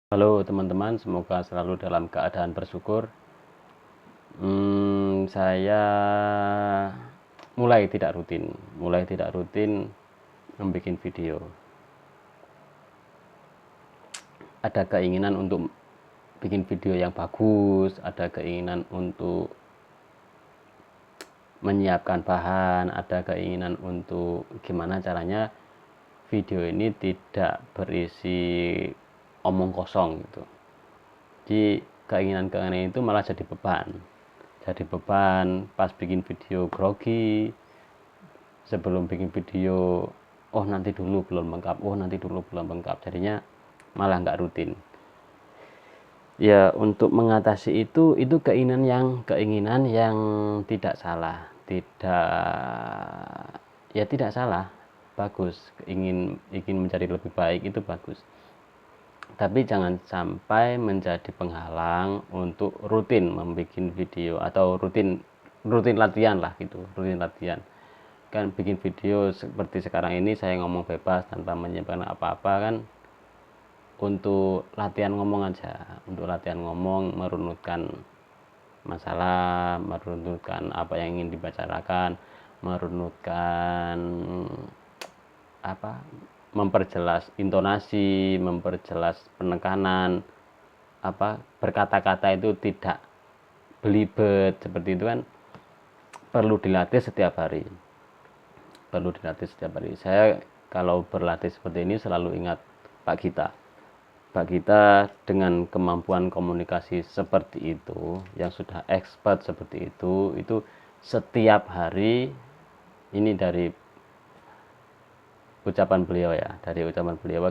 Halo teman-teman, semoga selalu dalam keadaan bersyukur. Saya mulai tidak rutin membuat video. Ada keinginan untuk bikin video yang bagus, ada keinginan untuk menyiapkan bahan, ada keinginan untuk gimana caranya video ini tidak berisi omong kosong gitu. Jadi keinginan-keinginan itu malah jadi beban pas bikin video grogi, sebelum bikin video nanti dulu belum lengkap, jadinya malah nggak rutin. Ya, untuk mengatasi itu keinginan yang tidak salah, tidak salah, bagus. Ingin menjadi lebih baik itu bagus, tapi jangan sampai menjadi penghalang untuk rutin membuat video atau rutin latihan lah gitu. Rutin latihan kan, bikin video seperti sekarang ini saya ngomong bebas tanpa menyiapkan apa-apa kan, untuk latihan ngomong aja, untuk latihan ngomong, merunutkan masalah, merunutkan apa yang ingin dibicarakan, merunutkan memperjelas intonasi, memperjelas penekanan, berkata-kata itu tidak belibet seperti itu kan, perlu dilatih setiap hari. Saya kalau berlatih seperti ini selalu ingat Pak Gita dengan kemampuan komunikasi seperti itu, yang sudah expert seperti itu setiap hari. Ini dari ucapan beliau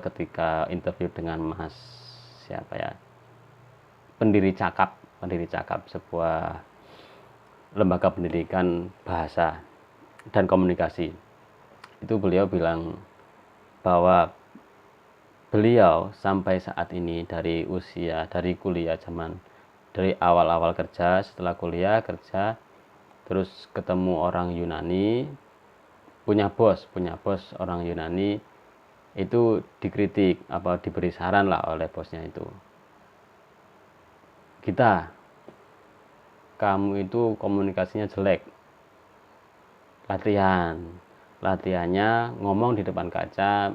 ketika interview dengan Mas pendiri Cakap, sebuah lembaga pendidikan bahasa dan komunikasi. Itu beliau bilang bahwa beliau sampai saat ini dari kuliah, dari awal-awal kerja, setelah kuliah kerja, terus ketemu orang Yunani, punya bos orang Yunani, itu dikritik diberi saran lah oleh bosnya itu, kamu itu komunikasinya jelek, latihannya ngomong di depan kaca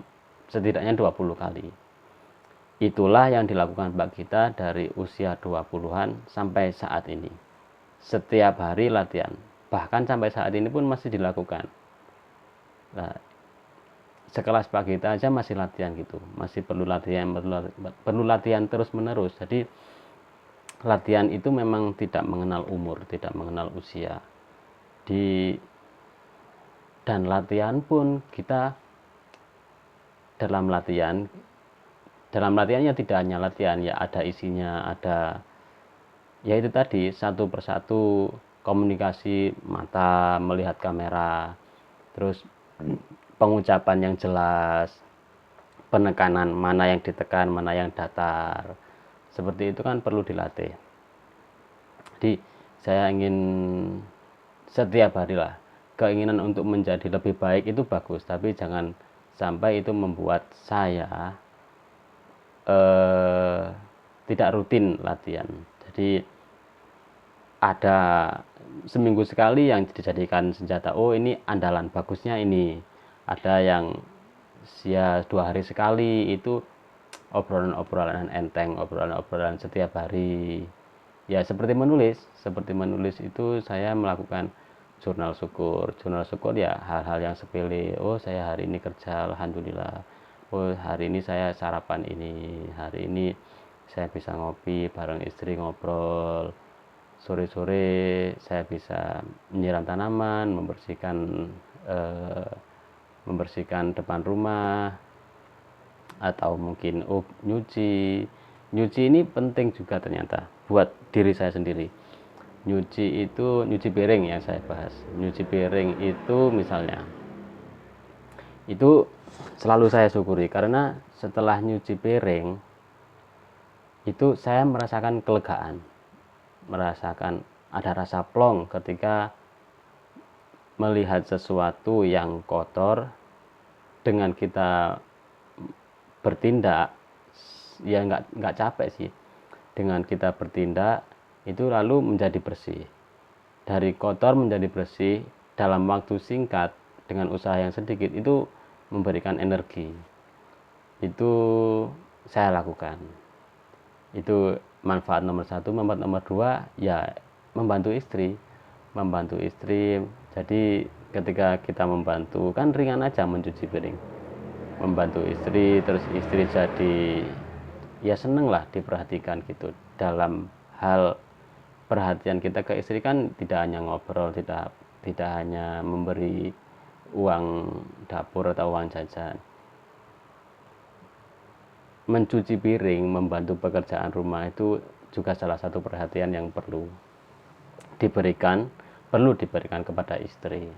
setidaknya 20 kali. Itulah yang dilakukan Mbak Gita dari usia 20-an sampai saat ini. Setiap hari latihan, bahkan sampai saat ini pun masih dilakukan. Nah, sekelas Pak Gita aja masih latihan gitu, masih perlu latihan terus menerus. Jadi latihan itu memang tidak mengenal umur, tidak mengenal usia. Dan latihan pun kita dalam latihannya tidak hanya latihan, ya ada isinya, ada ya itu tadi, satu persatu komunikasi mata, melihat kamera, terus pengucapan yang jelas, penekanan, mana yang ditekan, mana yang datar, seperti itu kan perlu dilatih. Jadi saya ingin setiap hari lah, keinginan untuk menjadi lebih baik itu bagus, tapi jangan sampai itu membuat saya tidak rutin latihan. Jadi ada seminggu sekali yang dijadikan senjata, ini andalan bagusnya ini. Ada yang 2 hari sekali, itu obrolan enteng, obrolan setiap hari. Ya seperti menulis itu saya melakukan jurnal syukur ya, hal-hal yang sepele. Saya hari ini kerja, alhamdulillah. Hari ini saya sarapan ini, hari ini saya bisa ngopi bareng istri, ngobrol. Sore-sore saya bisa menyiram tanaman, membersihkan depan rumah, atau mungkin nyuci ini penting juga ternyata buat diri saya sendiri. Nyuci piring yang saya bahas. Nyuci piring itu misalnya, itu selalu saya syukuri, karena setelah nyuci piring itu saya merasakan kelegaan, merasakan ada rasa plong ketika melihat sesuatu yang kotor. Dengan kita bertindak ya nggak capek sih dengan kita bertindak itu lalu menjadi bersih, dari kotor menjadi bersih dalam waktu singkat dengan usaha yang sedikit, itu memberikan energi. Itu saya lakukan. Itu manfaat nomor satu. Manfaat nomor dua ya membantu istri. Jadi ketika kita membantu kan ringan aja mencuci piring, membantu istri, terus istri jadi ya seneng lah diperhatikan gitu. Dalam hal perhatian kita ke istri kan tidak hanya ngobrol, tidak hanya memberi uang dapur atau uang jajan. Mencuci piring, membantu pekerjaan rumah itu juga salah satu perhatian yang perlu diberikan kepada istri.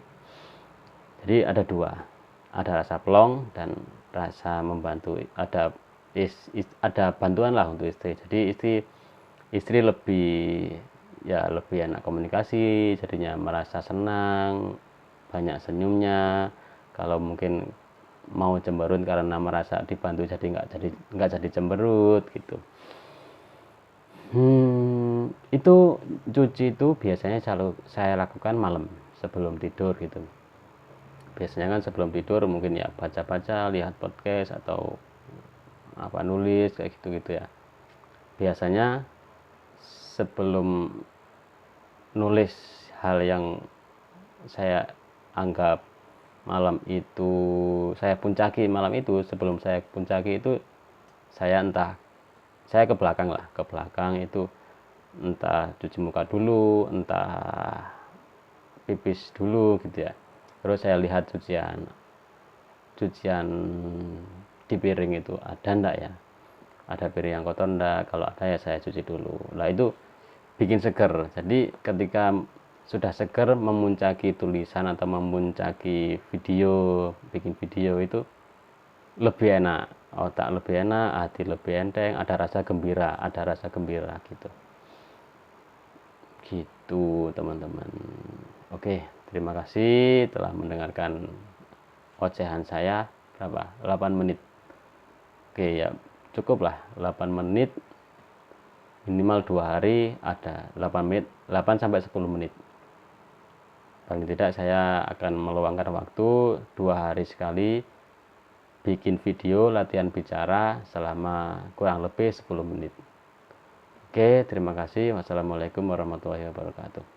Jadi ada dua, ada rasa plong dan rasa membantu, ada bantuan lah untuk istri. Jadi istri lebih enak komunikasi, jadinya merasa senang, banyak senyumnya. Kalau mungkin mau cemberut karena merasa dibantu, jadi nggak jadi cemberut gitu. Itu cuci itu biasanya selalu saya lakukan malam sebelum tidur gitu. Biasanya kan sebelum tidur mungkin ya baca-baca, lihat podcast atau nulis kayak gitu ya. Biasanya sebelum nulis hal yang saya anggap malam itu saya puncaki, sebelum saya puncaki itu saya ke belakang itu entah cuci muka dulu, entah pipis dulu gitu ya. Terus saya lihat cucian di piring itu ada ndak ya, ada piring yang kotor ndak, kalau ada ya saya cuci dulu. Nah itu bikin seger. Jadi ketika sudah seger memuncaki tulisan atau memuncaki bikin video itu lebih enak, otak lebih enak, hati lebih enteng, ada rasa gembira gitu teman-teman. Oke, terima kasih telah mendengarkan ocehan saya. Berapa? 8 menit. Oke ya, cukup lah 8 menit, minimal 2 hari ada 8 sampai 10 menit. Paling tidak saya akan meluangkan waktu 2 hari sekali bikin video latihan bicara selama kurang lebih 10 menit. Oke, terima kasih. Wassalamualaikum warahmatullahi wabarakatuh.